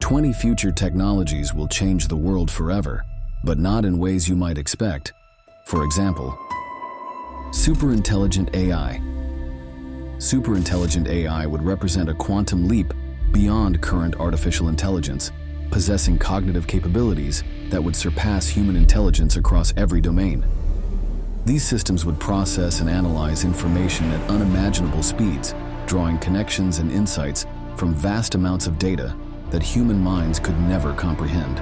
20 future technologies will change the world forever, but not in ways you might expect. For example, superintelligent AI. Superintelligent AI would represent a quantum leap beyond current artificial intelligence, possessing cognitive capabilities that would surpass human intelligence across every domain. These systems would process and analyze information at unimaginable speeds, drawing connections and insights from vast amounts of data that human minds could never comprehend.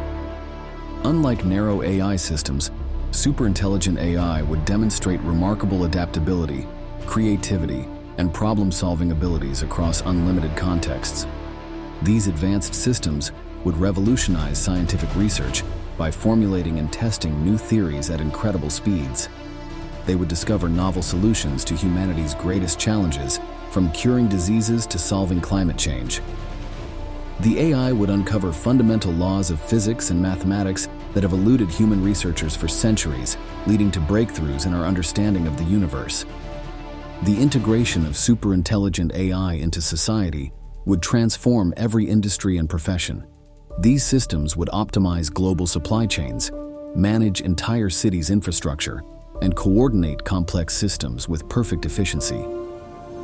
Unlike narrow AI systems, superintelligent AI would demonstrate remarkable adaptability, creativity, and problem-solving abilities across unlimited contexts. These advanced systems would revolutionize scientific research by formulating and testing new theories at incredible speeds. They would discover novel solutions to humanity's greatest challenges, from curing diseases to solving climate change. The AI would uncover fundamental laws of physics and mathematics that have eluded human researchers for centuries, leading to breakthroughs in our understanding of the universe. The integration of superintelligent AI into society would transform every industry and profession. These systems would optimize global supply chains, manage entire cities' infrastructure, and coordinate complex systems with perfect efficiency.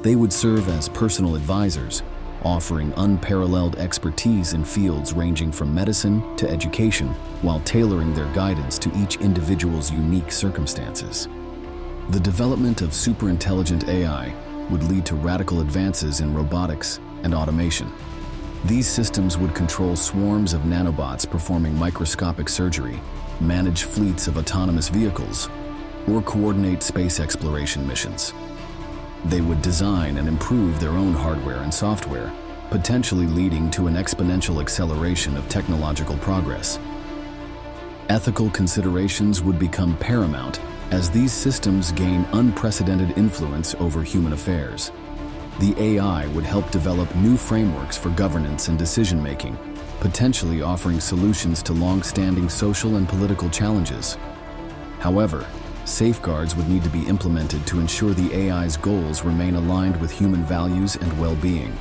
They would serve as personal advisors, offering unparalleled expertise in fields ranging from medicine to education, while tailoring their guidance to each individual's unique circumstances. The development of superintelligent AI would lead to radical advances in robotics and automation. These systems would control swarms of nanobots performing microscopic surgery, manage fleets of autonomous vehicles, or coordinate space exploration missions. They would design and improve their own hardware and software, potentially leading to an exponential acceleration of technological progress. Ethical considerations would become paramount as these systems gain unprecedented influence over human affairs. The AI would help develop new frameworks for governance and decision-making, potentially offering solutions to long-standing social and political challenges. However, safeguards would need to be implemented to ensure the AI's goals remain aligned with human values and well-being.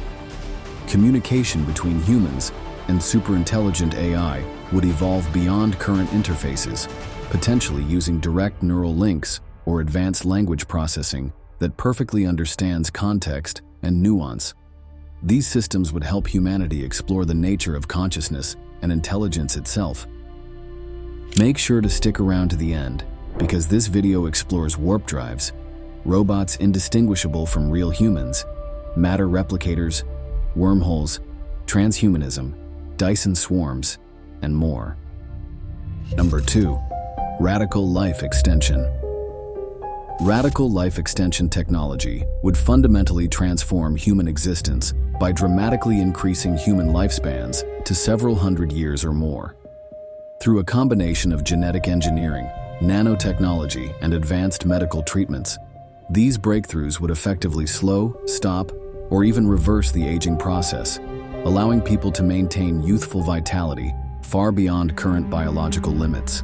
Communication between humans and superintelligent AI would evolve beyond current interfaces, potentially using direct neural links or advanced language processing that perfectly understands context and nuance. These systems would help humanity explore the nature of consciousness and intelligence itself. Make sure to stick around to the end, because this video explores warp drives, robots indistinguishable from real humans, matter replicators, wormholes, transhumanism, Dyson swarms, and more. Number 2. Radical life extension. Radical life extension technology would fundamentally transform human existence by dramatically increasing human lifespans to several hundred years or more. Through a combination of genetic engineering, nanotechnology, and advanced medical treatments, these breakthroughs would effectively slow, stop, or even reverse the aging process, allowing people to maintain youthful vitality far beyond current biological limits.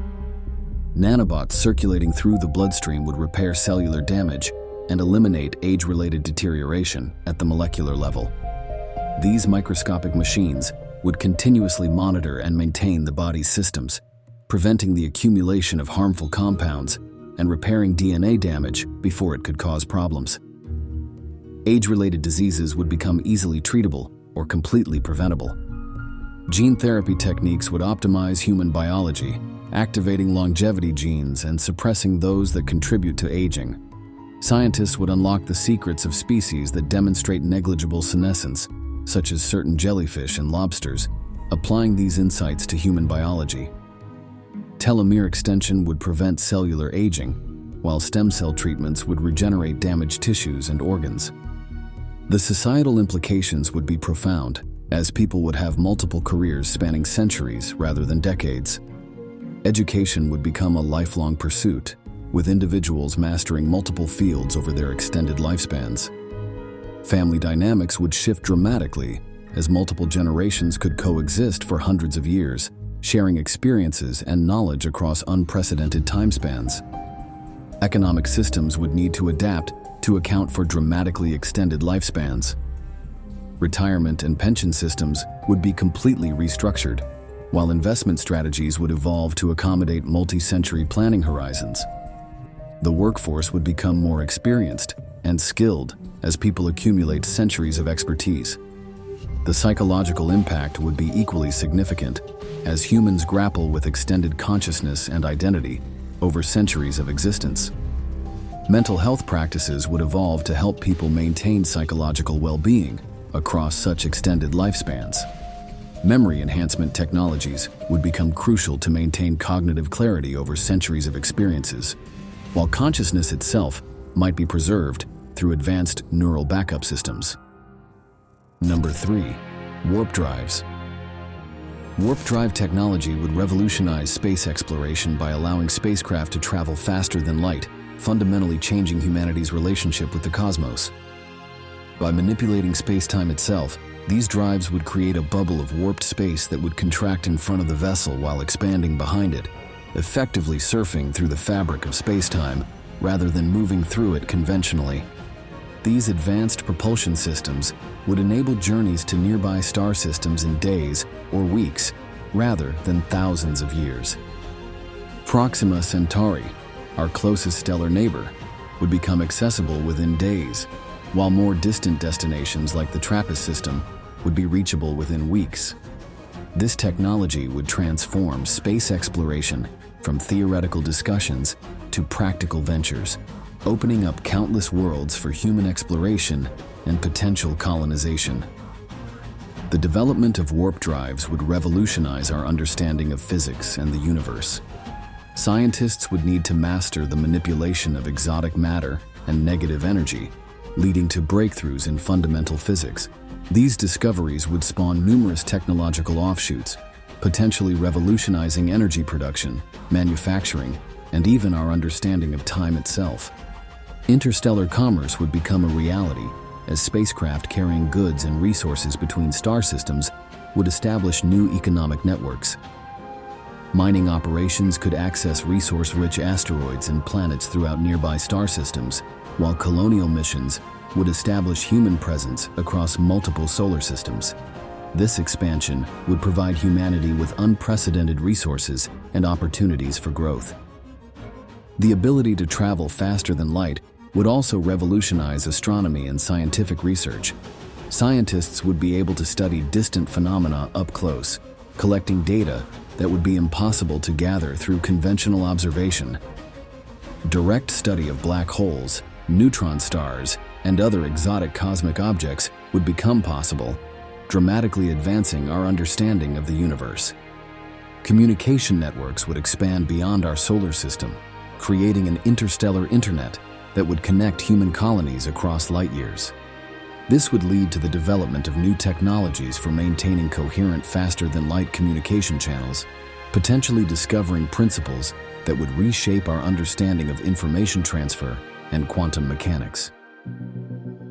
Nanobots circulating through the bloodstream would repair cellular damage and eliminate age-related deterioration at the molecular level. These microscopic machines would continuously monitor and maintain the body's systems, preventing the accumulation of harmful compounds and repairing DNA damage before it could cause problems. Age-related diseases would become easily treatable or completely preventable. Gene therapy techniques would optimize human biology, activating longevity genes and suppressing those that contribute to aging. Scientists would unlock the secrets of species that demonstrate negligible senescence, such as certain jellyfish and lobsters, applying these insights to human biology. Telomere extension would prevent cellular aging, while stem cell treatments would regenerate damaged tissues and organs. The societal implications would be profound, as people would have multiple careers spanning centuries rather than decades. Education would become a lifelong pursuit, with individuals mastering multiple fields over their extended lifespans. Family dynamics would shift dramatically, as multiple generations could coexist for hundreds of years, sharing experiences and knowledge across unprecedented timespans. Economic systems would need to adapt to account for dramatically extended lifespans. retirement and pension systems would be completely restructured, while investment strategies would evolve to accommodate multi-century planning horizons. The workforce would become more experienced and skilled as people accumulate centuries of expertise. The psychological impact would be equally significant as humans grapple with extended consciousness and identity over centuries of existence. Mental health practices would evolve to help people maintain psychological well-being across such extended lifespans. Memory enhancement technologies would become crucial to maintain cognitive clarity over centuries of experiences, while consciousness itself might be preserved through advanced neural backup systems. Number 3. Warp drives. Warp drive technology would revolutionize space exploration by allowing spacecraft to travel faster than light, fundamentally changing humanity's relationship with the cosmos. By manipulating space-time itself, these drives would create a bubble of warped space that would contract in front of the vessel while expanding behind it, effectively surfing through the fabric of space-time rather than moving through it conventionally. These advanced propulsion systems would enable journeys to nearby star systems in days or weeks rather than thousands of years. Proxima Centauri, our closest stellar neighbor, would become accessible within days, while more distant destinations like the TRAPPIST system would be reachable within weeks. This technology would transform space exploration from theoretical discussions to practical ventures, opening up countless worlds for human exploration and potential colonization. The development of warp drives would revolutionize our understanding of physics and the universe. Scientists would need to master the manipulation of exotic matter and negative energy, leading to breakthroughs in fundamental physics. These discoveries would spawn numerous technological offshoots, potentially revolutionizing energy production, manufacturing, and even our understanding of time itself. Interstellar commerce would become a reality, as spacecraft carrying goods and resources between star systems would establish new economic networks. Mining operations could access resource-rich asteroids and planets throughout nearby star systems, while colonial missions would establish human presence across multiple solar systems. This expansion would provide humanity with unprecedented resources and opportunities for growth. The ability to travel faster than light would also revolutionize astronomy and scientific research. Scientists would be able to study distant phenomena up close, collecting data that would be impossible to gather through conventional observation. Direct study of black holes, neutron stars, and other exotic cosmic objects would become possible, dramatically advancing our understanding of the universe. Communication networks would expand beyond our solar system, creating an interstellar internet that would connect human colonies across light years. This would lead to the development of new technologies for maintaining coherent, faster-than-light communication channels, potentially discovering principles that would reshape our understanding of information transfer and quantum mechanics.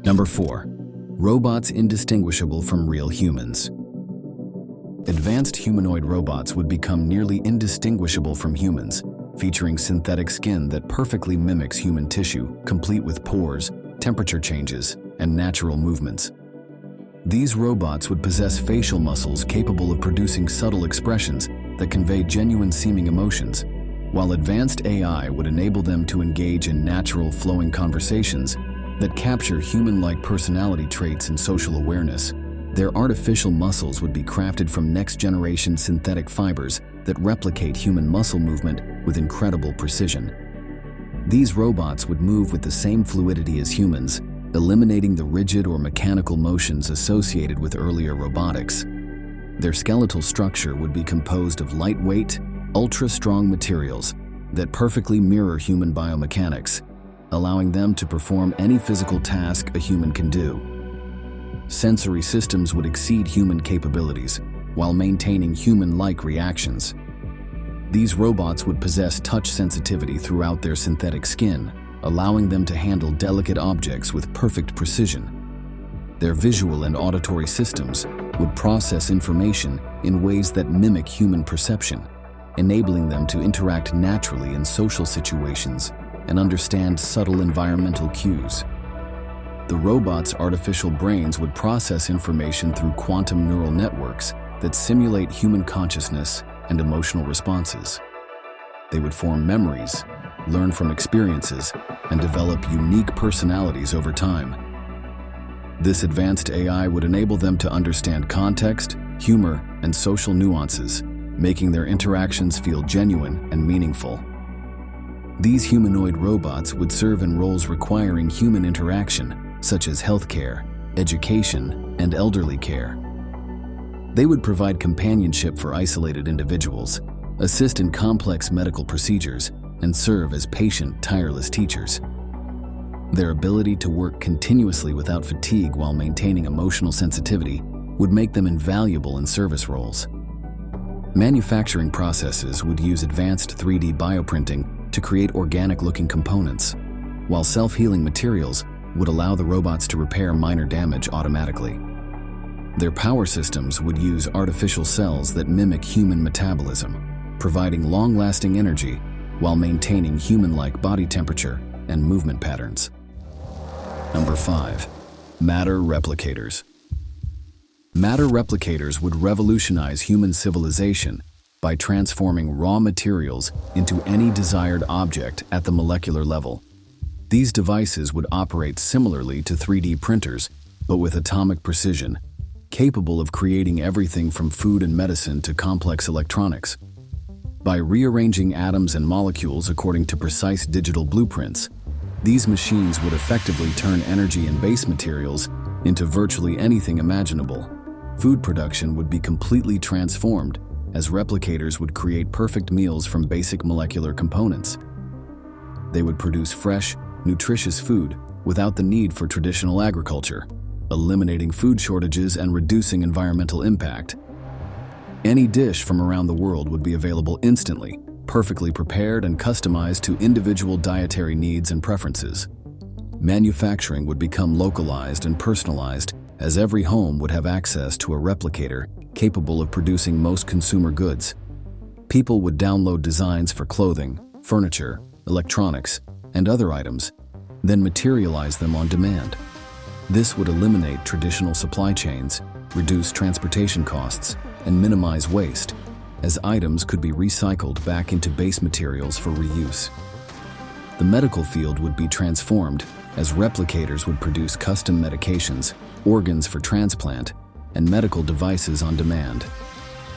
Number 4. Robots indistinguishable from real humans. Advanced humanoid robots would become nearly indistinguishable from humans, featuring synthetic skin that perfectly mimics human tissue, complete with pores, temperature changes, and natural movements. These robots would possess facial muscles capable of producing subtle expressions that convey genuine-seeming emotions, while advanced AI would enable them to engage in natural, flowing conversations that capture human-like personality traits and social awareness. Their artificial muscles would be crafted from next-generation synthetic fibers that replicate human muscle movement with incredible precision. These robots would move with the same fluidity as humans, eliminating the rigid or mechanical motions associated with earlier robotics. Their skeletal structure would be composed of lightweight, ultra-strong materials that perfectly mirror human biomechanics, allowing them to perform any physical task a human can do. Sensory systems would exceed human capabilities while maintaining human-like reactions. These robots would possess touch sensitivity throughout their synthetic skin, allowing them to handle delicate objects with perfect precision. Their visual and auditory systems would process information in ways that mimic human perception, enabling them to interact naturally in social situations and understand subtle environmental cues. The robots' artificial brains would process information through quantum neural networks that simulate human consciousness and emotional responses. They would form memories, learn from experiences, and develop unique personalities over time. This advanced AI would enable them to understand context, humor, and social nuances, making their interactions feel genuine and meaningful. These humanoid robots would serve in roles requiring human interaction, such as healthcare, education, and elderly care. They would provide companionship for isolated individuals, assist in complex medical procedures, and serve as patient, tireless teachers. Their ability to work continuously without fatigue while maintaining emotional sensitivity would make them invaluable in service roles. Manufacturing processes would use advanced 3D bioprinting to create organic-looking components, while self-healing materials would allow the robots to repair minor damage automatically. Their power systems would use artificial cells that mimic human metabolism, providing long-lasting energy while maintaining human-like body temperature and movement patterns. Number 5. Matter replicators. Matter replicators would revolutionize human civilization by transforming raw materials into any desired object at the molecular level. These devices would operate similarly to 3D printers, but with atomic precision, capable of creating everything from food and medicine to complex electronics. By rearranging atoms and molecules according to precise digital blueprints, these machines would effectively turn energy and base materials into virtually anything imaginable. Food production would be completely transformed, as replicators would create perfect meals from basic molecular components. They would produce fresh, nutritious food without the need for traditional agriculture, eliminating food shortages and reducing environmental impact. Any dish from around the world would be available instantly, perfectly prepared and customized to individual dietary needs and preferences. Manufacturing would become localized and personalized, as every home would have access to a replicator capable of producing most consumer goods. People would download designs for clothing, furniture, electronics, and other items, then materialize them on demand. This would eliminate traditional supply chains, reduce transportation costs, and minimize waste, as items could be recycled back into base materials for reuse. The medical field would be transformed, as replicators would produce custom medications, organs for transplant, and medical devices on demand.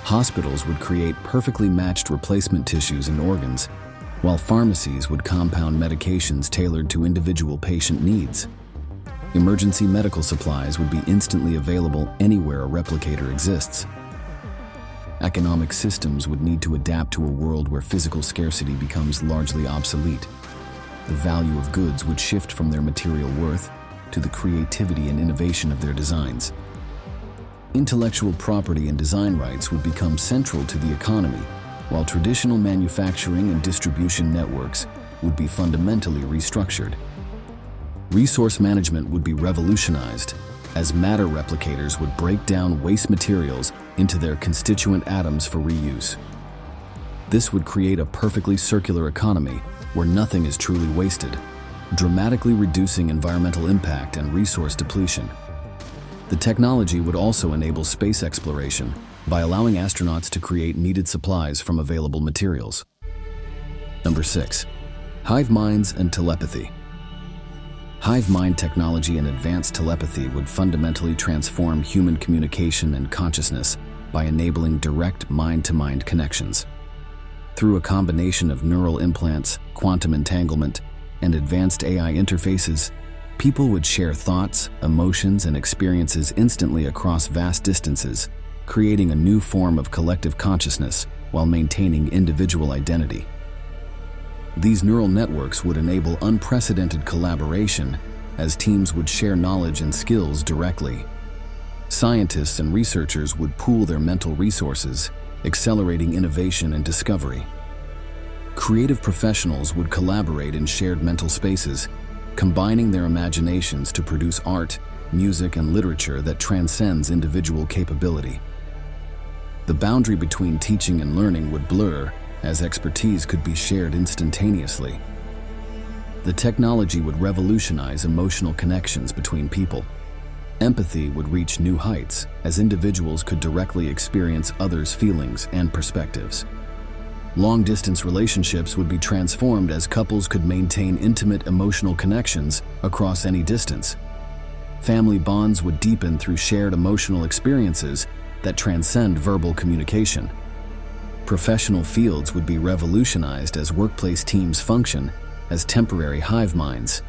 Hospitals would create perfectly matched replacement tissues and organs, while pharmacies would compound medications tailored to individual patient needs. Emergency medical supplies would be instantly available anywhere a replicator exists. Economic systems would need to adapt to a world where physical scarcity becomes largely obsolete. The value of goods would shift from their material worth to the creativity and innovation of their designs. Intellectual property and design rights would become central to the economy, while traditional manufacturing and distribution networks would be fundamentally restructured. Resource management would be revolutionized, as matter replicators would break down waste materials into their constituent atoms for reuse. This would create a perfectly circular economy where nothing is truly wasted, dramatically reducing environmental impact and resource depletion. The technology would also enable space exploration by allowing astronauts to create needed supplies from available materials. Number 6. Hive minds and telepathy. Hive mind technology and advanced telepathy would fundamentally transform human communication and consciousness by enabling direct mind-to-mind connections. Through a combination of neural implants, quantum entanglement, and advanced AI interfaces, people would share thoughts, emotions, and experiences instantly across vast distances, creating a new form of collective consciousness while maintaining individual identity. These neural networks would enable unprecedented collaboration, as teams would share knowledge and skills directly. Scientists and researchers would pool their mental resources, accelerating innovation and discovery. Creative professionals would collaborate in shared mental spaces, combining their imaginations to produce art, music, and literature that transcends individual capability. The boundary between teaching and learning would blur, as expertise could be shared instantaneously. The technology would revolutionize emotional connections between people. Empathy would reach new heights as individuals could directly experience others' feelings and perspectives. Long-distance relationships would be transformed as couples could maintain intimate emotional connections across any distance. Family bonds would deepen through shared emotional experiences that transcend verbal communication. Professional fields would be revolutionized as workplace teams function as temporary hive minds.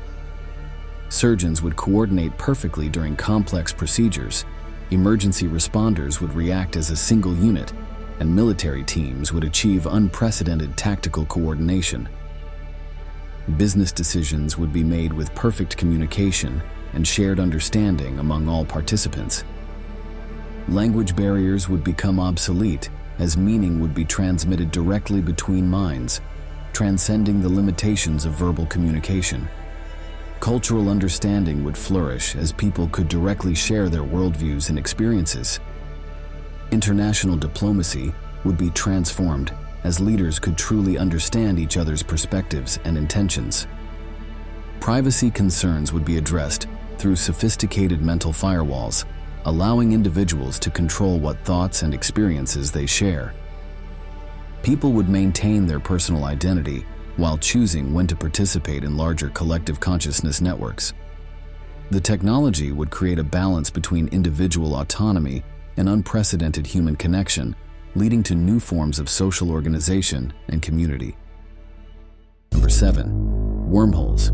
Surgeons would coordinate perfectly during complex procedures, emergency responders would react as a single unit, and military teams would achieve unprecedented tactical coordination. Business decisions would be made with perfect communication and shared understanding among all participants. Language barriers would become obsolete as meaning would be transmitted directly between minds, transcending the limitations of verbal communication. Cultural understanding would flourish as people could directly share their worldviews and experiences. International diplomacy would be transformed as leaders could truly understand each other's perspectives and intentions. Privacy concerns would be addressed through sophisticated mental firewalls, allowing individuals to control what thoughts and experiences they share. People would maintain their personal identity while choosing when to participate in larger collective consciousness networks. The technology would create a balance between individual autonomy and unprecedented human connection, leading to new forms of social organization and community. Number 7. Wormholes.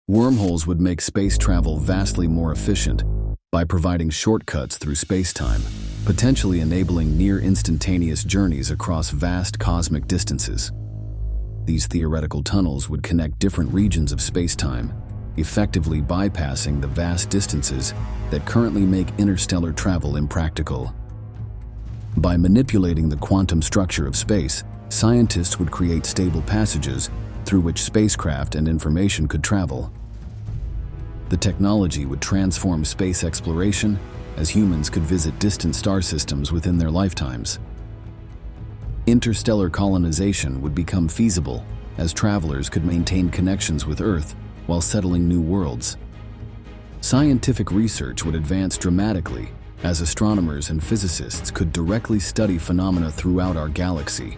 Wormholes would make space travel vastly more efficient by providing shortcuts through space-time, potentially enabling near-instantaneous journeys across vast cosmic distances. These theoretical tunnels would connect different regions of space-time, effectively bypassing the vast distances that currently make interstellar travel impractical. By manipulating the quantum structure of space, scientists would create stable passages through which spacecraft and information could travel. The technology would transform space exploration as humans could visit distant star systems within their lifetimes. Interstellar colonization would become feasible as travelers could maintain connections with Earth while settling new worlds. Scientific research would advance dramatically as astronomers and physicists could directly study phenomena throughout our galaxy,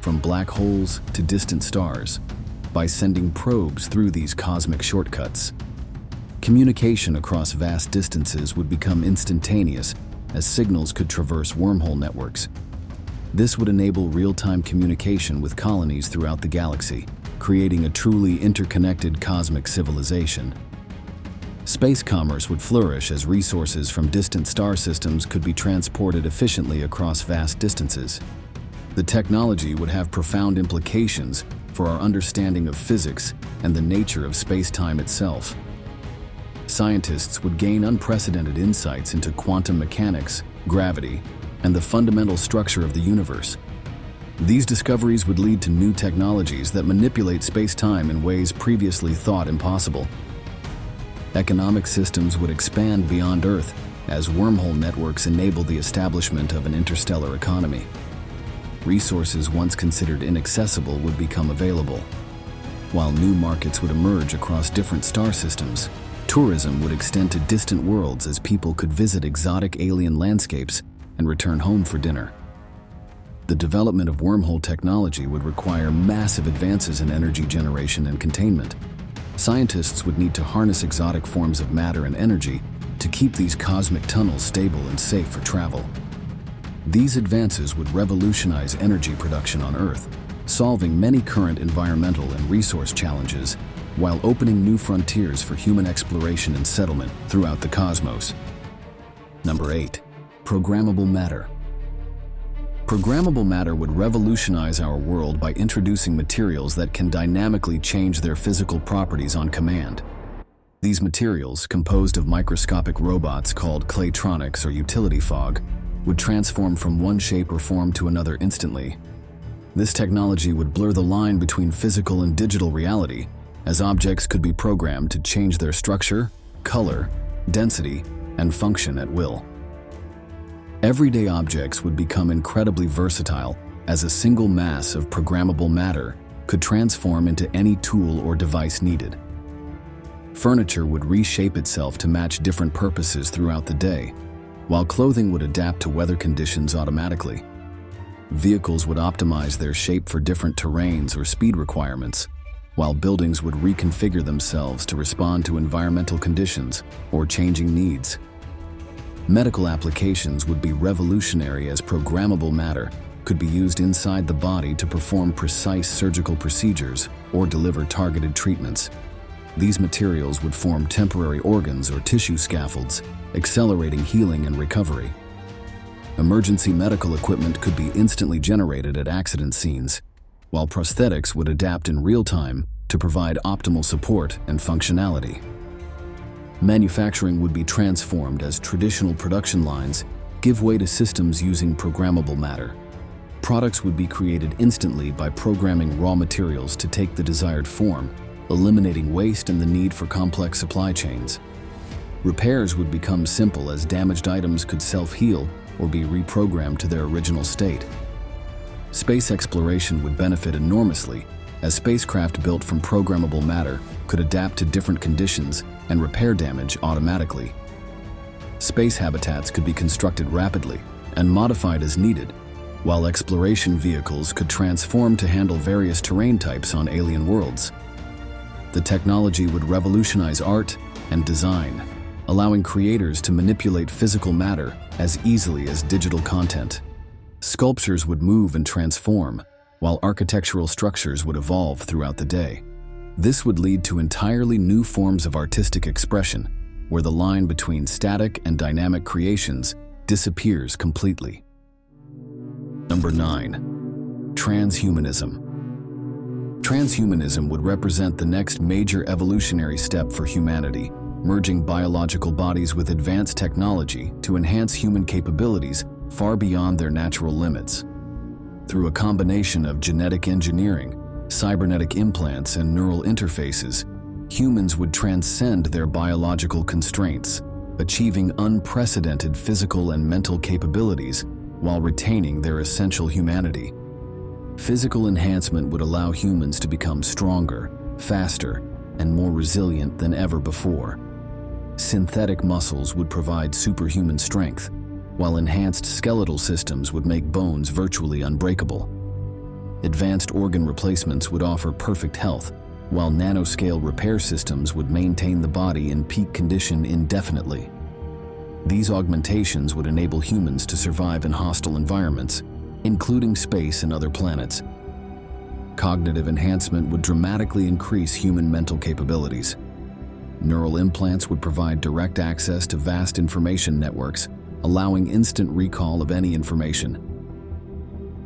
from black holes to distant stars, by sending probes through these cosmic shortcuts. Communication across vast distances would become instantaneous as signals could traverse wormhole networks. This would enable real-time communication with colonies throughout the galaxy, creating a truly interconnected cosmic civilization. Space commerce would flourish as resources from distant star systems could be transported efficiently across vast distances. The technology would have profound implications for our understanding of physics and the nature of space-time itself. Scientists would gain unprecedented insights into quantum mechanics, gravity, and the fundamental structure of the universe. These discoveries would lead to new technologies that manipulate space-time in ways previously thought impossible. Economic systems would expand beyond Earth as wormhole networks enable the establishment of an interstellar economy. Resources once considered inaccessible would become available. While new markets would emerge across different star systems, tourism would extend to distant worlds as people could visit exotic alien landscapes and return home for dinner. The development of wormhole technology would require massive advances in energy generation and containment. Scientists would need to harness exotic forms of matter and energy to keep these cosmic tunnels stable and safe for travel. These advances would revolutionize energy production on Earth, solving many current environmental and resource challenges, while opening new frontiers for human exploration and settlement throughout the cosmos. Number 8. Programmable matter. Programmable matter would revolutionize our world by introducing materials that can dynamically change their physical properties on command. These materials, composed of microscopic robots called claytronics or utility fog, would transform from one shape or form to another instantly. This technology would blur the line between physical and digital reality, as objects could be programmed to change their structure, color, density, and function at will. Everyday objects would become incredibly versatile as a single mass of programmable matter could transform into any tool or device needed. Furniture would reshape itself to match different purposes throughout the day, while clothing would adapt to weather conditions automatically. Vehicles would optimize their shape for different terrains or speed requirements, while buildings would reconfigure themselves to respond to environmental conditions or changing needs. Medical applications would be revolutionary as programmable matter could be used inside the body to perform precise surgical procedures or deliver targeted treatments. These materials would form temporary organs or tissue scaffolds, accelerating healing and recovery. Emergency medical equipment could be instantly generated at accident scenes, while prosthetics would adapt in real time to provide optimal support and functionality. Manufacturing would be transformed as traditional production lines give way to systems using programmable matter. Products would be created instantly by programming raw materials to take the desired form, eliminating waste and the need for complex supply chains. Repairs would become simple as damaged items could self-heal or be reprogrammed to their original state. Space exploration would benefit enormously, as spacecraft built from programmable matter could adapt to different conditions and repair damage automatically. Space habitats could be constructed rapidly and modified as needed, while exploration vehicles could transform to handle various terrain types on alien worlds. The technology would revolutionize art and design, allowing creators to manipulate physical matter as easily as digital content. Sculptures would move and transform, while architectural structures would evolve throughout the day. This would lead to entirely new forms of artistic expression, where the line between static and dynamic creations disappears completely. Number 9. Transhumanism. Transhumanism would represent the next major evolutionary step for humanity, merging biological bodies with advanced technology to enhance human capabilities far beyond their natural limits. Through a combination of genetic engineering, cybernetic implants, and neural interfaces, humans would transcend their biological constraints, achieving unprecedented physical and mental capabilities while retaining their essential humanity. Physical enhancement would allow humans to become stronger, faster, and more resilient than ever before. Synthetic muscles would provide superhuman strength, while enhanced skeletal systems would make bones virtually unbreakable. Advanced organ replacements would offer perfect health, while nanoscale repair systems would maintain the body in peak condition indefinitely. These augmentations would enable humans to survive in hostile environments, including space and other planets. Cognitive enhancement would dramatically increase human mental capabilities. Neural implants would provide direct access to vast information networks, allowing instant recall of any information.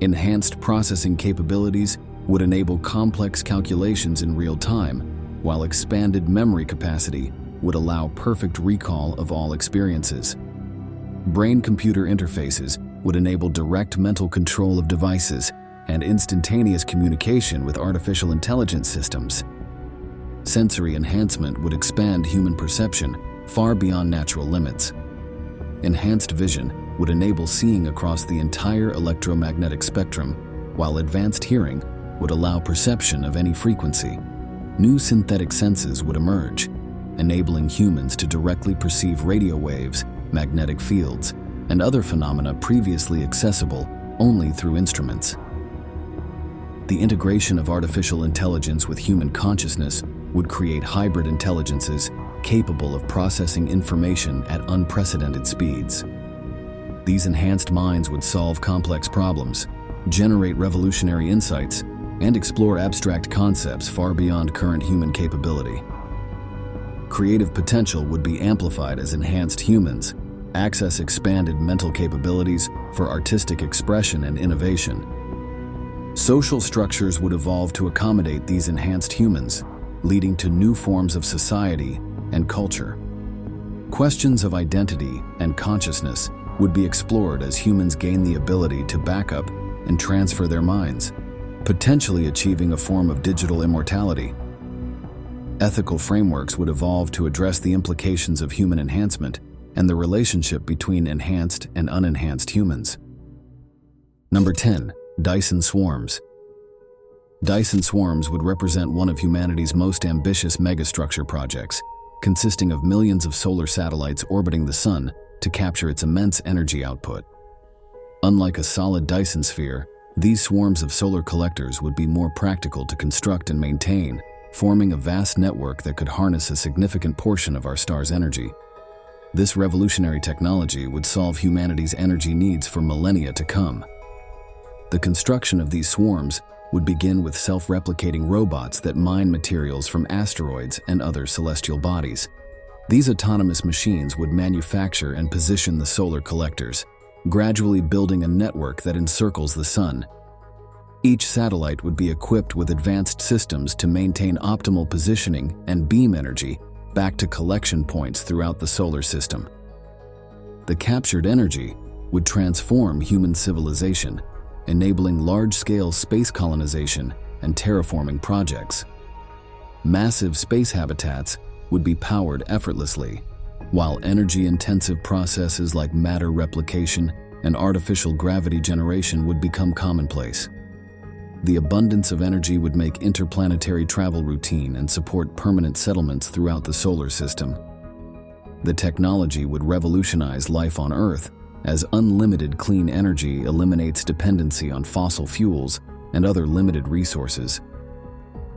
Enhanced processing capabilities would enable complex calculations in real time, while expanded memory capacity would allow perfect recall of all experiences. Brain-computer interfaces would enable direct mental control of devices and instantaneous communication with artificial intelligence systems. Sensory enhancement would expand human perception far beyond natural limits. Enhanced vision would enable seeing across the entire electromagnetic spectrum, while advanced hearing would allow perception of any frequency. New synthetic senses would emerge, enabling humans to directly perceive radio waves, magnetic fields, and other phenomena previously accessible only through instruments. The integration of artificial intelligence with human consciousness would create hybrid intelligences capable of processing information at unprecedented speeds. These enhanced minds would solve complex problems, generate revolutionary insights, and explore abstract concepts far beyond current human capability. Creative potential would be amplified as enhanced humans access expanded mental capabilities for artistic expression and innovation. Social structures would evolve to accommodate these enhanced humans, leading to new forms of society and culture. Questions of identity and consciousness would be explored as humans gain the ability to back up and transfer their minds, potentially achieving a form of digital immortality. Ethical frameworks would evolve to address the implications of human enhancement and the relationship between enhanced and unenhanced humans. Number 10. Dyson swarms. Dyson swarms would represent one of humanity's most ambitious megastructure projects, consisting of millions of solar satellites orbiting the sun to capture its immense energy output. Unlike a solid Dyson sphere, these swarms of solar collectors would be more practical to construct and maintain, forming a vast network that could harness a significant portion of our star's energy. This revolutionary technology would solve humanity's energy needs for millennia to come. The construction of these swarms would begin with self-replicating robots that mine materials from asteroids and other celestial bodies. These autonomous machines would manufacture and position the solar collectors, gradually building a network that encircles the sun. Each satellite would be equipped with advanced systems to maintain optimal positioning and beam energy back to collection points throughout the solar system. The captured energy would transform human civilization, enabling large-scale space colonization and terraforming projects. Massive space habitats would be powered effortlessly, while energy-intensive processes like matter replication and artificial gravity generation would become commonplace. The abundance of energy would make interplanetary travel routine and support permanent settlements throughout the solar system. The technology would revolutionize life on Earth, as unlimited clean energy eliminates dependency on fossil fuels and other limited resources.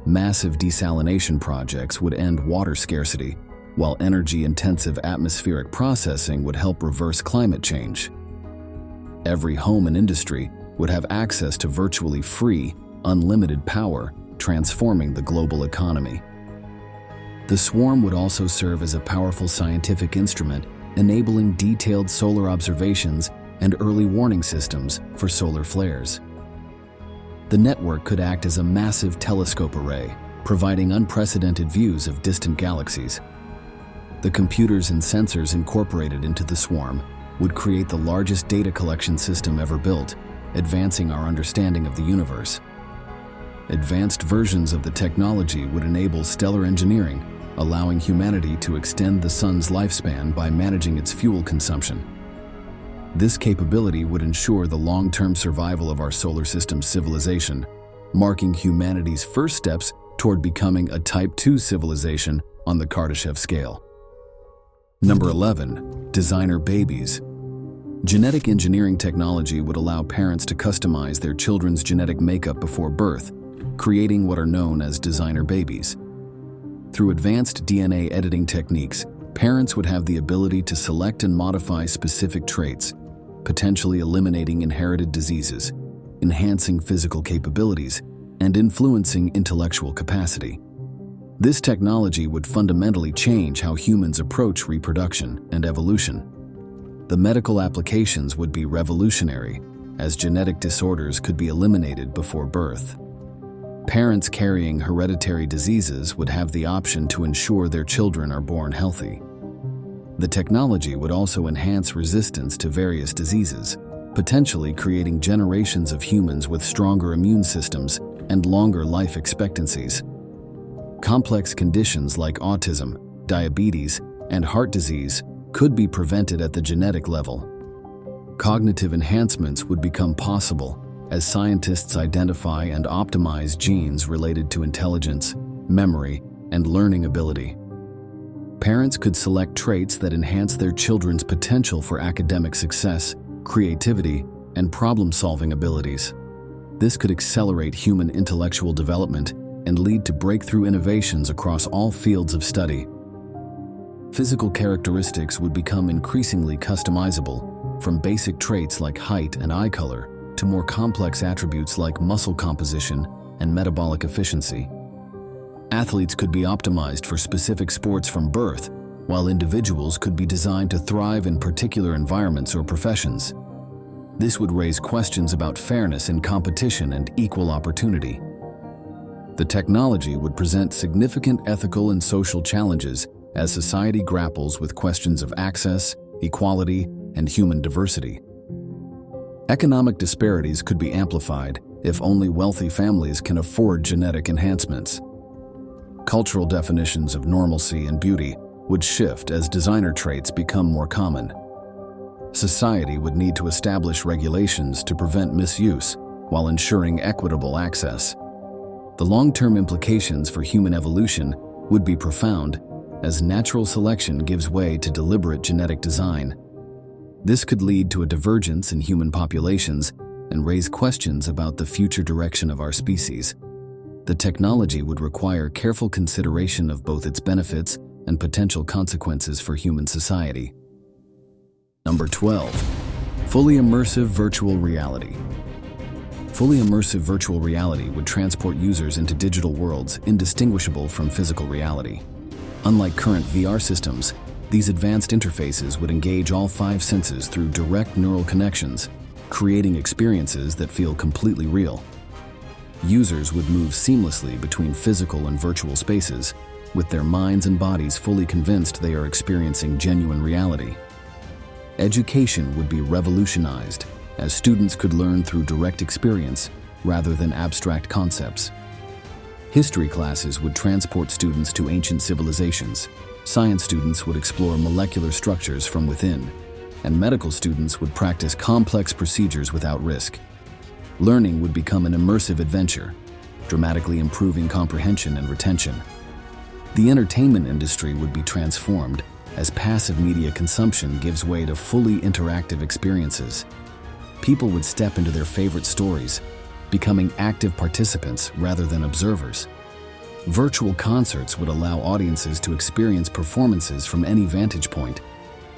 Massive desalination projects would end water scarcity, while energy-intensive atmospheric processing would help reverse climate change. Every home and industry would have access to virtually free, unlimited power, transforming the global economy. The swarm would also serve as a powerful scientific instrument, enabling detailed solar observations and early warning systems for solar flares. The network could act as a massive telescope array, providing unprecedented views of distant galaxies. The computers and sensors incorporated into the swarm would create the largest data collection system ever built, advancing our understanding of the universe. Advanced versions of the technology would enable stellar engineering, allowing humanity to extend the sun's lifespan by managing its fuel consumption. This capability would ensure the long-term survival of our solar system's civilization, marking humanity's first steps toward becoming a Type II civilization on the Kardashev scale. Number 11. Designer babies. Genetic engineering technology would allow parents to customize their children's genetic makeup before birth, creating what are known as designer babies. Through advanced DNA editing techniques, parents would have the ability to select and modify specific traits, potentially eliminating inherited diseases, enhancing physical capabilities, and influencing intellectual capacity. This technology would fundamentally change how humans approach reproduction and evolution. The medical applications would be revolutionary, as genetic disorders could be eliminated before birth. Parents carrying hereditary diseases would have the option to ensure their children are born healthy. The technology would also enhance resistance to various diseases, potentially creating generations of humans with stronger immune systems and longer life expectancies. Complex conditions like autism, diabetes, and heart disease could be prevented at the genetic level. Cognitive enhancements would become possible as scientists identify and optimize genes related to intelligence, memory, and learning ability. Parents could select traits that enhance their children's potential for academic success, creativity, and problem-solving abilities. This could accelerate human intellectual development and lead to breakthrough innovations across all fields of study. Physical characteristics would become increasingly customizable, from basic traits like height and eye color to more complex attributes like muscle composition and metabolic efficiency. Athletes could be optimized for specific sports from birth, while individuals could be designed to thrive in particular environments or professions. This would raise questions about fairness in competition and equal opportunity. The technology would present significant ethical and social challenges as society grapples with questions of access, equality, and human diversity. Economic disparities could be amplified if only wealthy families can afford genetic enhancements. Cultural definitions of normalcy and beauty would shift as designer traits become more common. Society would need to establish regulations to prevent misuse while ensuring equitable access. The long-term implications for human evolution would be profound, as natural selection gives way to deliberate genetic design. This could lead to a divergence in human populations and raise questions about the future direction of our species. The technology would require careful consideration of both its benefits and potential consequences for human society. Number 12. Fully immersive virtual reality. Fully immersive virtual reality would transport users into digital worlds indistinguishable from physical reality. Unlike current VR systems, these advanced interfaces would engage all 5 senses through direct neural connections, creating experiences that feel completely real. Users would move seamlessly between physical and virtual spaces, with their minds and bodies fully convinced they are experiencing genuine reality. Education would be revolutionized, as students could learn through direct experience rather than abstract concepts. History classes would transport students to ancient civilizations, science students would explore molecular structures from within, and medical students would practice complex procedures without risk. Learning would become an immersive adventure, dramatically improving comprehension and retention. The entertainment industry would be transformed, as passive media consumption gives way to fully interactive experiences. People would step into their favorite stories, becoming active participants rather than observers. Virtual concerts would allow audiences to experience performances from any vantage point,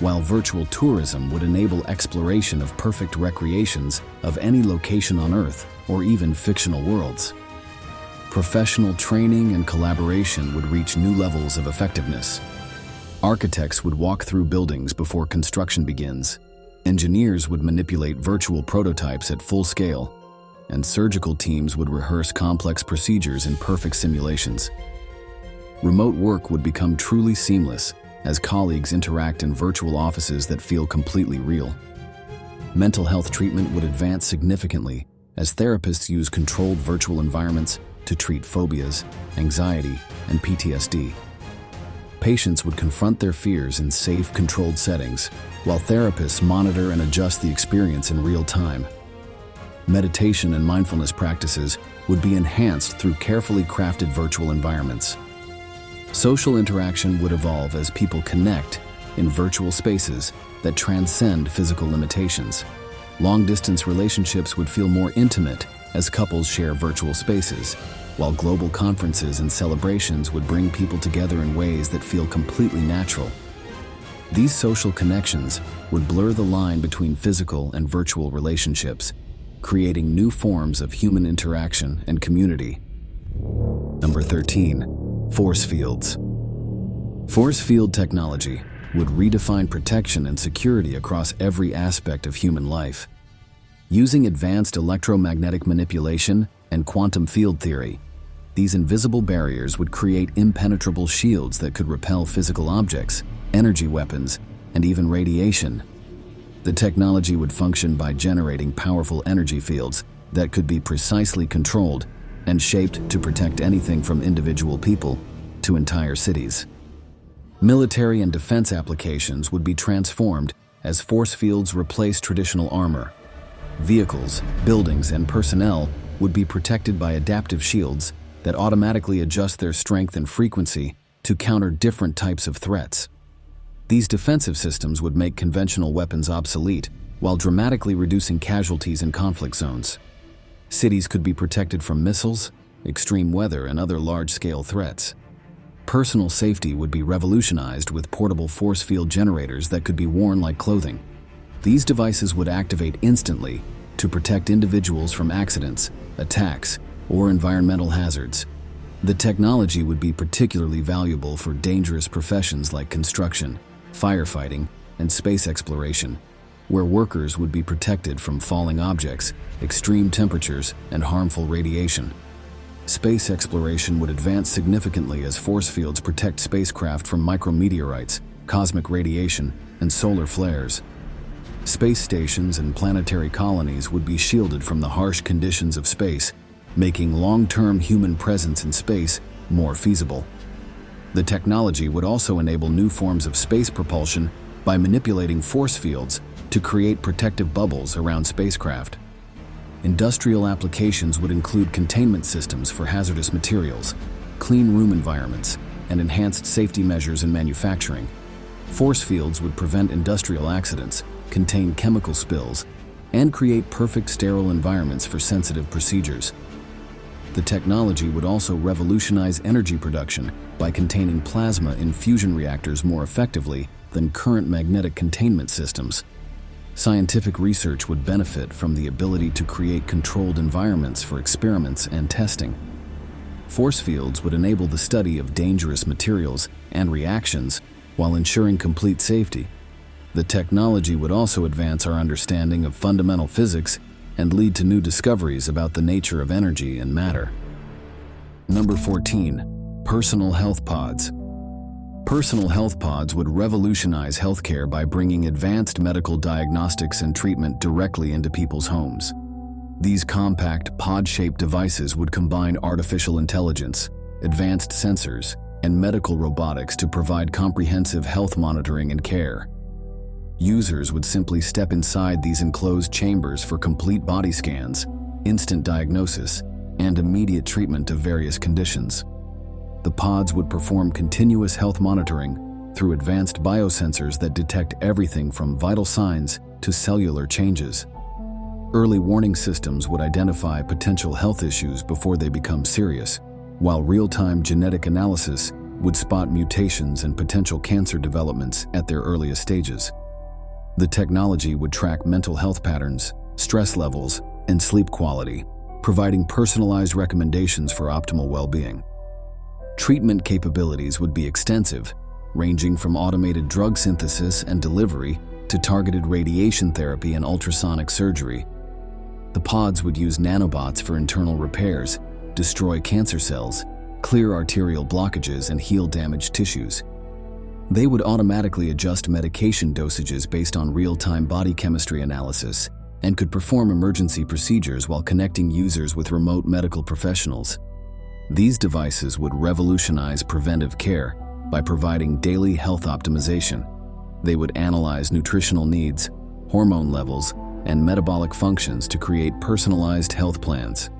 while virtual tourism would enable exploration of perfect recreations of any location on Earth or even fictional worlds. Professional training and collaboration would reach new levels of effectiveness. Architects would walk through buildings before construction begins. Engineers would manipulate virtual prototypes at full scale, and surgical teams would rehearse complex procedures in perfect simulations. Remote work would become truly seamless as colleagues interact in virtual offices that feel completely real. Mental health treatment would advance significantly as therapists use controlled virtual environments to treat phobias, anxiety, and PTSD. Patients would confront their fears in safe, controlled settings, while therapists monitor and adjust the experience in real time. Meditation and mindfulness practices would be enhanced through carefully crafted virtual environments. Social interaction would evolve as people connect in virtual spaces that transcend physical limitations. Long-distance relationships would feel more intimate as couples share virtual spaces, while global conferences and celebrations would bring people together in ways that feel completely natural. These social connections would blur the line between physical and virtual relationships, creating new forms of human interaction and community. Number 13. Force fields. Force field technology would redefine protection and security across every aspect of human life. Using advanced electromagnetic manipulation and quantum field theory, these invisible barriers would create impenetrable shields that could repel physical objects, energy weapons, and even radiation. The technology would function by generating powerful energy fields that could be precisely controlled and shaped to protect anything from individual people to entire cities. Military and defense applications would be transformed as force fields replace traditional armor. Vehicles, buildings, and personnel would be protected by adaptive shields that automatically adjust their strength and frequency to counter different types of threats. These defensive systems would make conventional weapons obsolete while dramatically reducing casualties in conflict zones. Cities could be protected from missiles, extreme weather, and other large-scale threats. Personal safety would be revolutionized with portable force field generators that could be worn like clothing. These devices would activate instantly to protect individuals from accidents, attacks, or environmental hazards. The technology would be particularly valuable for dangerous professions like construction, firefighting, and space exploration, where workers would be protected from falling objects, extreme temperatures, and harmful radiation. Space exploration would advance significantly as force fields protect spacecraft from micrometeorites, cosmic radiation, and solar flares. Space stations and planetary colonies would be shielded from the harsh conditions of space, making long-term human presence in space more feasible. The technology would also enable new forms of space propulsion by manipulating force fields to create protective bubbles around spacecraft. Industrial applications would include containment systems for hazardous materials, clean room environments, and enhanced safety measures in manufacturing. Force fields would prevent industrial accidents, contain chemical spills, and create perfect sterile environments for sensitive procedures. The technology would also revolutionize energy production by containing plasma in fusion reactors more effectively than current magnetic containment systems. Scientific research would benefit from the ability to create controlled environments for experiments and testing. Force fields would enable the study of dangerous materials and reactions while ensuring complete safety. The technology would also advance our understanding of fundamental physics and lead to new discoveries about the nature of energy and matter. Number 14. Personal health pods. Personal health pods would revolutionize healthcare by bringing advanced medical diagnostics and treatment directly into people's homes. These compact, pod-shaped devices would combine artificial intelligence, advanced sensors, and medical robotics to provide comprehensive health monitoring and care. Users would simply step inside these enclosed chambers for complete body scans, instant diagnosis, and immediate treatment of various conditions. The pods would perform continuous health monitoring through advanced biosensors that detect everything from vital signs to cellular changes. Early warning systems would identify potential health issues before they become serious, while real-time genetic analysis would spot mutations and potential cancer developments at their earliest stages. The technology would track mental health patterns, stress levels, and sleep quality, providing personalized recommendations for optimal well-being. Treatment capabilities would be extensive, ranging from automated drug synthesis and delivery to targeted radiation therapy and ultrasonic surgery. The pods would use nanobots for internal repairs, destroy cancer cells, clear arterial blockages, and heal damaged tissues. They would automatically adjust medication dosages based on real-time body chemistry analysis and could perform emergency procedures while connecting users with remote medical professionals. These devices would revolutionize preventive care by providing daily health optimization. They would analyze nutritional needs, hormone levels, and metabolic functions to create personalized health plans.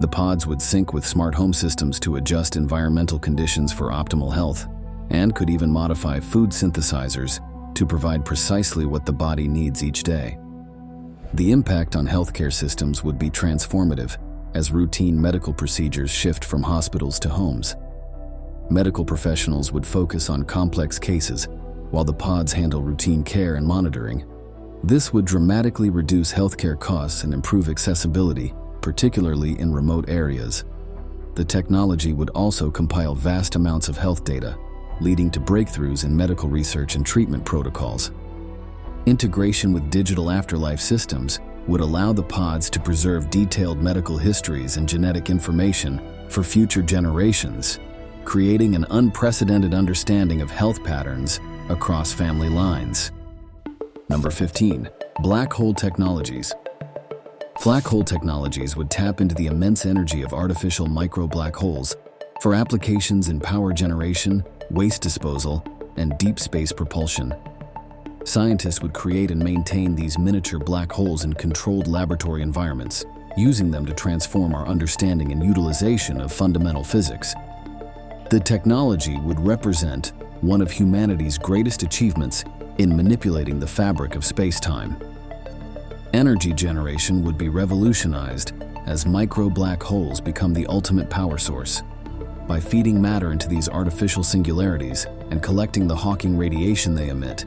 The pods would sync with smart home systems to adjust environmental conditions for optimal health, and could even modify food synthesizers to provide precisely what the body needs each day. The impact on healthcare systems would be transformative as routine medical procedures shift from hospitals to homes. Medical professionals would focus on complex cases while the pods handle routine care and monitoring. This would dramatically reduce healthcare costs and improve accessibility, particularly in remote areas. The technology would also compile vast amounts of health data, leading to breakthroughs in medical research and treatment protocols. Integration with digital afterlife systems would allow the pods to preserve detailed medical histories and genetic information for future generations, creating an unprecedented understanding of health patterns across family lines. Number 15. Black hole technologies. Black hole technologies would tap into the immense energy of artificial micro-black holes for applications in power generation, waste disposal, and deep space propulsion. Scientists would create and maintain these miniature black holes in controlled laboratory environments, using them to transform our understanding and utilization of fundamental physics. The technology would represent one of humanity's greatest achievements in manipulating the fabric of space-time. Energy generation would be revolutionized as micro-black holes become the ultimate power source. By feeding matter into these artificial singularities and collecting the Hawking radiation they emit,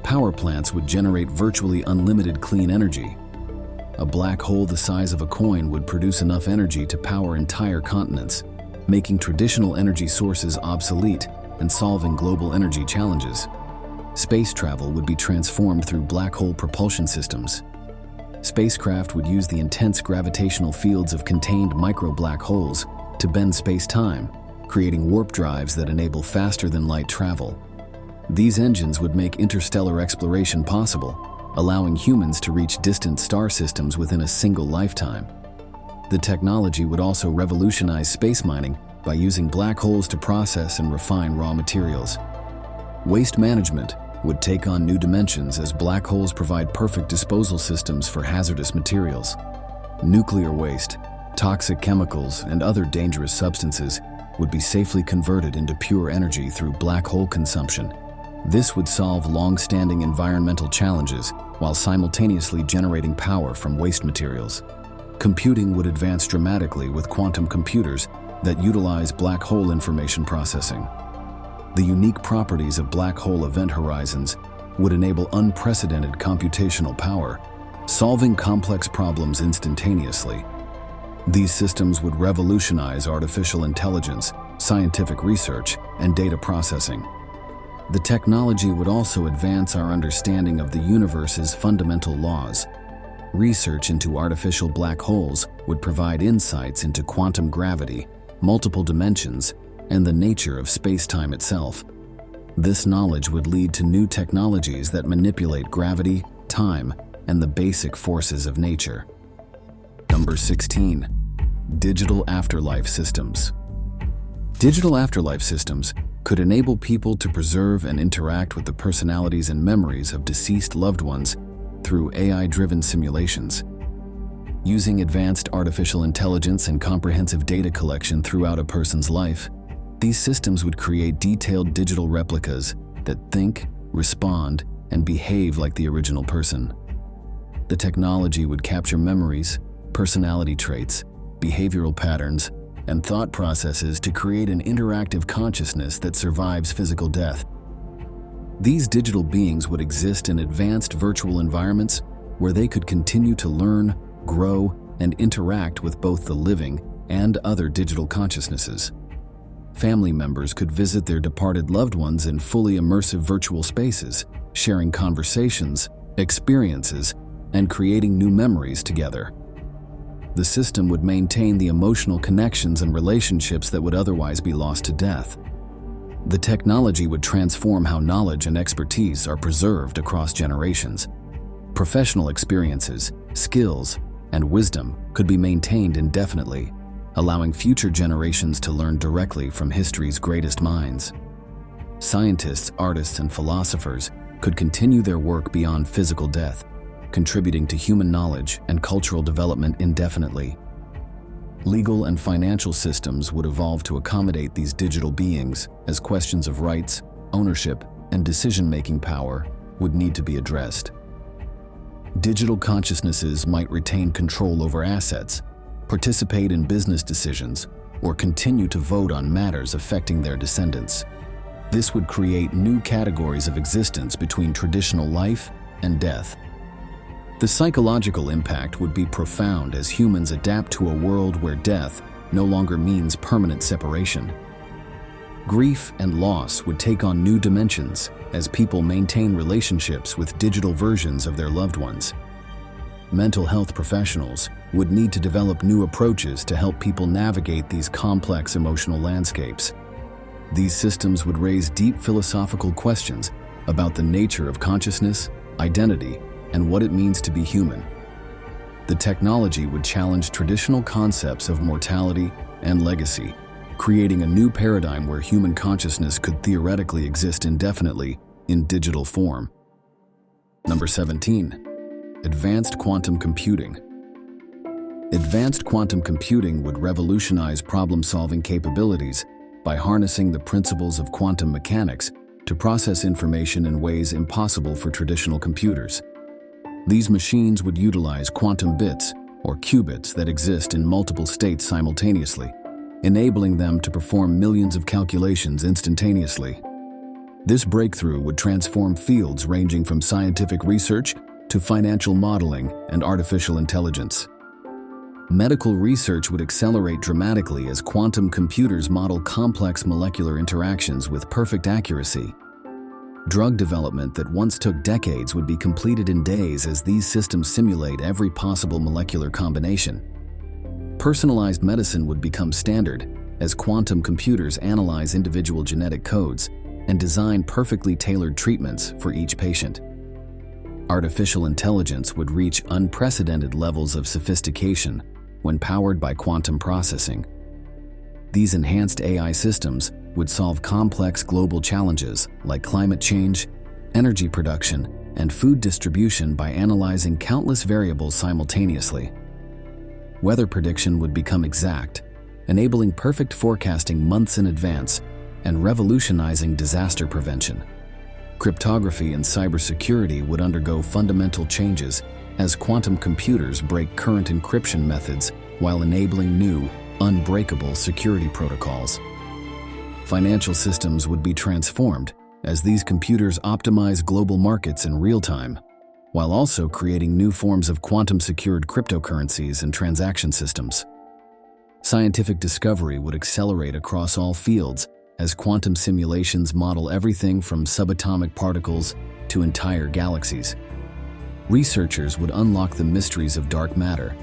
power plants would generate virtually unlimited clean energy. A black hole the size of a coin would produce enough energy to power entire continents, making traditional energy sources obsolete and solving global energy challenges. Space travel would be transformed through black hole propulsion systems. Spacecraft would use the intense gravitational fields of contained micro-black holes to bend space-time, creating warp drives that enable faster-than-light travel. These engines would make interstellar exploration possible, allowing humans to reach distant star systems within a single lifetime. The technology would also revolutionize space mining by using black holes to process and refine raw materials. Waste management would take on new dimensions as black holes provide perfect disposal systems for hazardous materials. Nuclear waste, toxic chemicals, and other dangerous substances would be safely converted into pure energy through black hole consumption. This would solve long-standing environmental challenges while simultaneously generating power from waste materials. Computing would advance dramatically with quantum computers that utilize black hole information processing. The unique properties of black hole event horizons would enable unprecedented computational power, solving complex problems instantaneously. These systems would revolutionize artificial intelligence, scientific research, and data processing. The technology would also advance our understanding of the universe's fundamental laws. Research into artificial black holes would provide insights into quantum gravity, multiple dimensions, and the nature of space-time itself. This knowledge would lead to new technologies that manipulate gravity, time, and the basic forces of nature. Number 16. Digital afterlife systems. Digital afterlife systems could enable people to preserve and interact with the personalities and memories of deceased loved ones through AI-driven simulations. Using advanced artificial intelligence and comprehensive data collection throughout a person's life, these systems would create detailed digital replicas that think, respond, and behave like the original person. The technology would capture memories, personality traits, behavioral patterns, and thought processes to create an interactive consciousness that survives physical death. These digital beings would exist in advanced virtual environments where they could continue to learn, grow, and interact with both the living and other digital consciousnesses. Family members could visit their departed loved ones in fully immersive virtual spaces, sharing conversations, experiences, and creating new memories together. The system would maintain the emotional connections and relationships that would otherwise be lost to death. The technology would transform how knowledge and expertise are preserved across generations. Professional experiences, skills, and wisdom could be maintained indefinitely, allowing future generations to learn directly from history's greatest minds. Scientists, artists, and philosophers could continue their work beyond physical death, contributing to human knowledge and cultural development indefinitely. Legal and financial systems would evolve to accommodate these digital beings, as questions of rights, ownership, and decision-making power would need to be addressed. Digital consciousnesses might retain control over assets, participate in business decisions, or continue to vote on matters affecting their descendants. This would create new categories of existence between traditional life and death. The psychological impact would be profound as humans adapt to a world where death no longer means permanent separation. Grief and loss would take on new dimensions as people maintain relationships with digital versions of their loved ones. Mental health professionals would need to develop new approaches to help people navigate these complex emotional landscapes. These systems would raise deep philosophical questions about the nature of consciousness, identity, and what it means to be human. The technology would challenge traditional concepts of mortality and legacy, creating a new paradigm where human consciousness could theoretically exist indefinitely in digital form. Number 17. Advanced quantum computing. Advanced quantum computing would revolutionize problem-solving capabilities by harnessing the principles of quantum mechanics to process information in ways impossible for traditional computers. These machines would utilize quantum bits, or qubits, that exist in multiple states simultaneously, enabling them to perform millions of calculations instantaneously. This breakthrough would transform fields ranging from scientific research to financial modeling and artificial intelligence. Medical research would accelerate dramatically as quantum computers model complex molecular interactions with perfect accuracy. Drug development that once took decades would be completed in days as these systems simulate every possible molecular combination. Personalized medicine would become standard as quantum computers analyze individual genetic codes and design perfectly tailored treatments for each patient. Artificial intelligence would reach unprecedented levels of sophistication when powered by quantum processing. These enhanced AI systems would solve complex global challenges like climate change, energy production, and food distribution by analyzing countless variables simultaneously. weather prediction would become exact, enabling perfect forecasting months in advance and revolutionizing disaster prevention. Cryptography and cybersecurity would undergo fundamental changes as quantum computers break current encryption methods while enabling new, unbreakable security protocols. Financial systems would be transformed as these computers optimize global markets in real time, while also creating new forms of quantum-secured cryptocurrencies and transaction systems. Scientific discovery would accelerate across all fields as quantum simulations model everything from subatomic particles to entire galaxies. Researchers would unlock the mysteries of dark matter,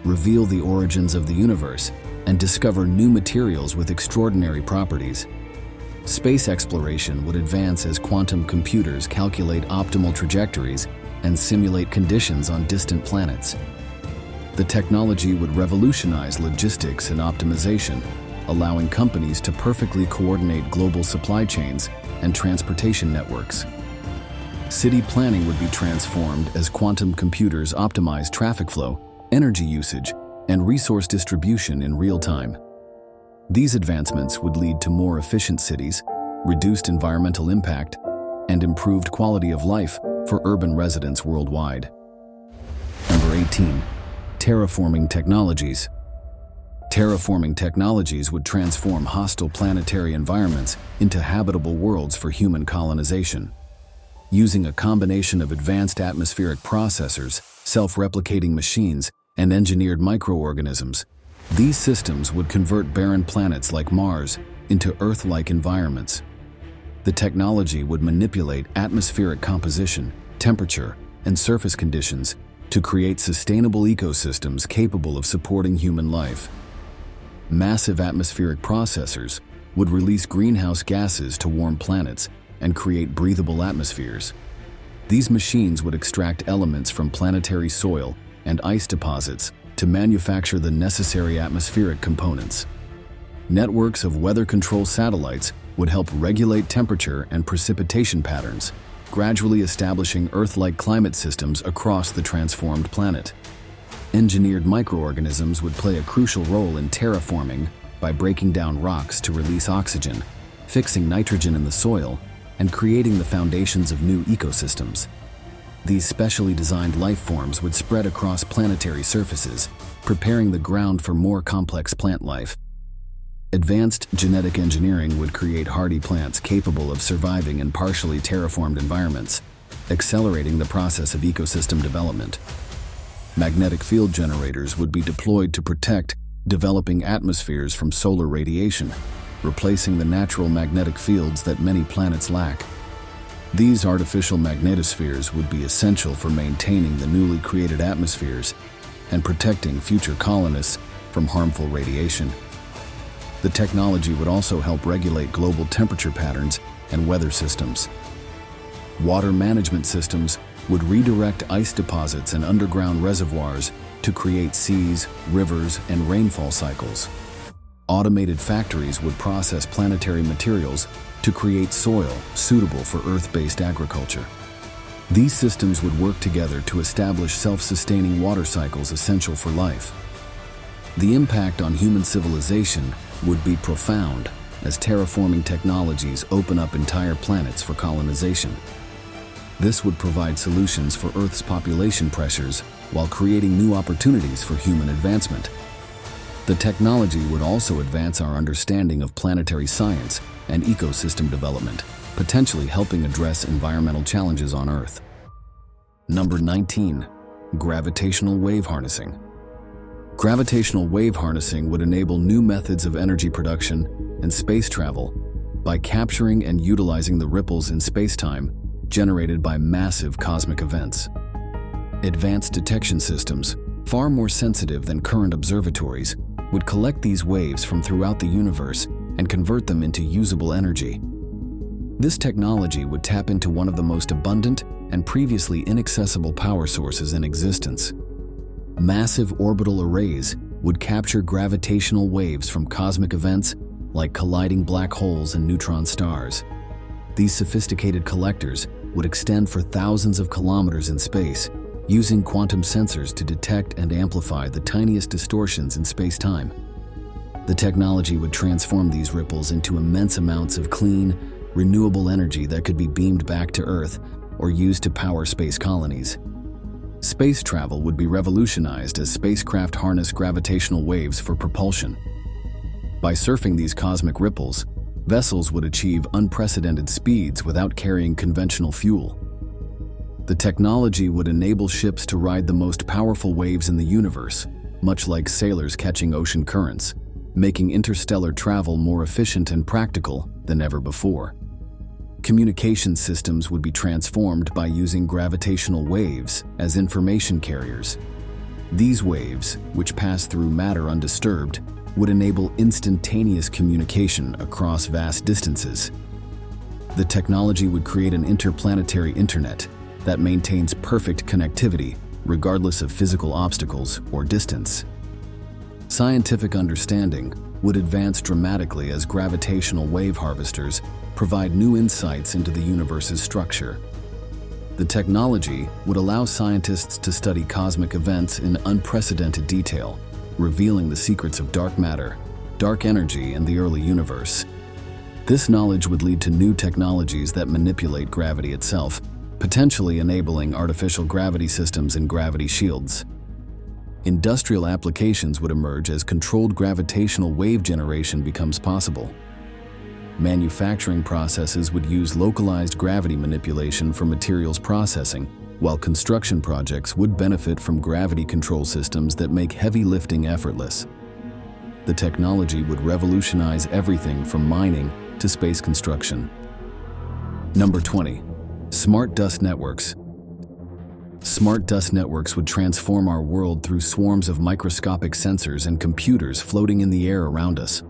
reveal the origins of the universe, and discover new materials with extraordinary properties. Space exploration would advance as quantum computers calculate optimal trajectories and simulate conditions on distant planets. The technology would revolutionize logistics and optimization, allowing companies to perfectly coordinate global supply chains and transportation networks. City planning would be transformed as quantum computers optimize traffic flow, energy usage, and resource distribution in real time. These advancements would lead to more efficient cities, reduced environmental impact, and improved quality of life for urban residents worldwide. Number 18. Terraforming technologies. Terraforming technologies would transform hostile planetary environments into habitable worlds for human colonization. Using a combination of advanced atmospheric processors, self-replicating machines, and engineered microorganisms, these systems would convert barren planets like Mars into Earth-like environments. The technology would manipulate atmospheric composition, temperature, and surface conditions to create sustainable ecosystems capable of supporting human life. Massive atmospheric processors would release greenhouse gases to warm planets and create breathable atmospheres. These machines would extract elements from planetary soil and ice deposits to manufacture the necessary atmospheric components. Networks of weather control satellites would help regulate temperature and precipitation patterns, gradually establishing Earth-like climate systems across the transformed planet. Engineered microorganisms would play a crucial role in terraforming by breaking down rocks to release oxygen, fixing nitrogen in the soil, and creating the foundations of new ecosystems. These specially designed life forms would spread across planetary surfaces, preparing the ground for more complex plant life. Advanced genetic engineering would create hardy plants capable of surviving in partially terraformed environments, accelerating the process of ecosystem development. Magnetic field generators would be deployed to protect developing atmospheres from solar radiation, replacing the natural magnetic fields that many planets lack. These artificial magnetospheres would be essential for maintaining the newly created atmospheres and protecting future colonists from harmful radiation. The technology would also help regulate global temperature patterns and weather systems. Water management systems would redirect ice deposits and underground reservoirs to create seas, rivers, and rainfall cycles. Automated factories would process planetary materials to create soil suitable for Earth-based agriculture. These systems would work together to establish self-sustaining water cycles essential for life. The impact on human civilization would be profound as terraforming technologies open up entire planets for colonization. This would provide solutions for Earth's population pressures while creating new opportunities for human advancement. The technology would also advance our understanding of planetary science and ecosystem development, potentially helping address environmental challenges on Earth. Number 19. Gravitational wave harnessing. Gravitational wave harnessing would enable new methods of energy production and space travel by capturing and utilizing the ripples in space-time generated by massive cosmic events. Advanced detection systems, far more sensitive than current observatories, would collect these waves from throughout the universe and convert them into usable energy. This technology would tap into one of the most abundant and previously inaccessible power sources in existence. Massive orbital arrays would capture gravitational waves from cosmic events like colliding black holes and neutron stars. These sophisticated collectors would extend for thousands of kilometers in space, using quantum sensors to detect and amplify the tiniest distortions in space-time. The technology would transform these ripples into immense amounts of clean, renewable energy that could be beamed back to Earth or used to power space colonies. Space travel would be revolutionized as spacecraft harness gravitational waves for propulsion. By surfing these cosmic ripples, vessels would achieve unprecedented speeds without carrying conventional fuel. The technology would enable ships to ride the most powerful waves in the universe, much like sailors catching ocean currents, making interstellar travel more efficient and practical than ever before. Communication systems would be transformed by using gravitational waves as information carriers. These waves, which pass through matter undisturbed, would enable instantaneous communication across vast distances. The technology would create an interplanetary internet that maintains perfect connectivity regardless of physical obstacles or distance. Scientific understanding would advance dramatically as gravitational wave harvesters provide new insights into the universe's structure. The technology would allow scientists to study cosmic events in unprecedented detail, revealing the secrets of dark matter, dark energy, and the early universe. This knowledge would lead to new technologies that manipulate gravity itself, potentially enabling artificial gravity systems and gravity shields. Industrial applications would emerge as controlled gravitational wave generation becomes possible. Manufacturing processes would use localized gravity manipulation for materials processing, while construction projects would benefit from gravity control systems that make heavy lifting effortless. The technology would revolutionize everything from mining to space construction. Number 20. Smart dust networks. Smart dust networks would transform our world through swarms of microscopic sensors and computers floating in the air around us.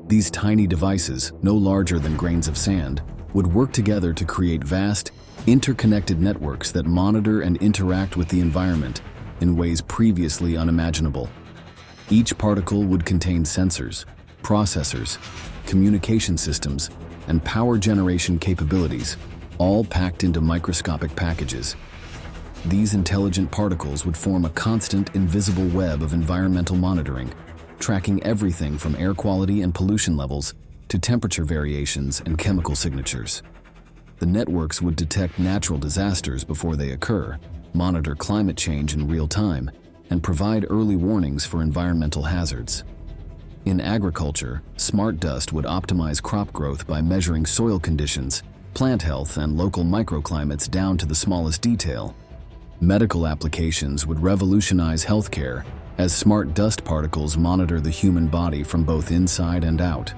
These tiny devices, no larger than grains of sand, would work together to create vast, interconnected networks that monitor and interact with the environment in ways previously unimaginable. Each particle would contain sensors, processors, communication systems, and power generation capabilities, all packed into microscopic packages. These intelligent particles would form a constant, invisible web of environmental monitoring, tracking everything from air quality and pollution levels to temperature variations and chemical signatures. The networks would detect natural disasters before they occur, monitor climate change in real time, and provide early warnings for environmental hazards. In agriculture, smart dust would optimize crop growth by measuring soil conditions, plant health, and local microclimates down to the smallest detail. Medical applications would revolutionize healthcare as smart dust particles monitor the human body from both inside and out.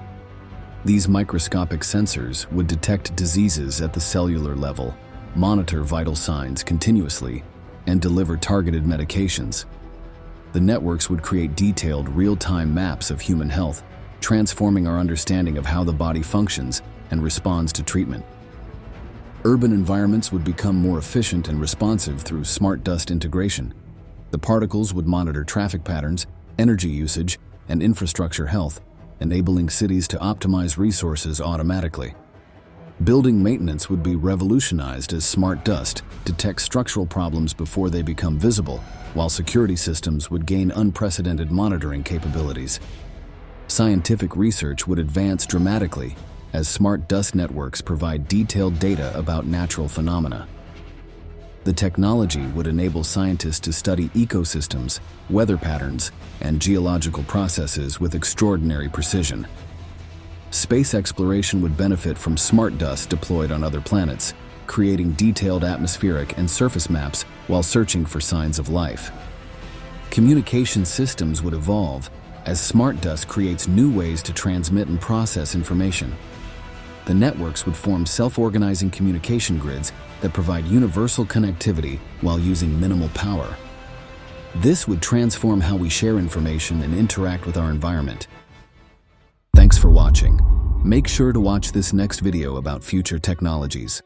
These microscopic sensors would detect diseases at the cellular level, monitor vital signs continuously, and deliver targeted medications. The networks would create detailed, real-time maps of human health, transforming our understanding of how the body functions and responds to treatment. Urban environments would become more efficient and responsive through smart dust integration. The particles would monitor traffic patterns, energy usage, and infrastructure health, enabling cities to optimize resources automatically. Building maintenance would be revolutionized as smart dust detects structural problems before they become visible, while security systems would gain unprecedented monitoring capabilities. Scientific research would advance dramatically as smart dust networks provide detailed data about natural phenomena. The technology would enable scientists to study ecosystems, weather patterns, and geological processes with extraordinary precision. Space exploration would benefit from smart dust deployed on other planets, creating detailed atmospheric and surface maps while searching for signs of life. Communication systems would evolve as smart dust creates new ways to transmit and process information. The networks would form self-organizing communication grids that provide universal connectivity while using minimal power. This would transform how we share information and interact with our environment. Thanks for watching. Make sure to watch this next video about future technologies.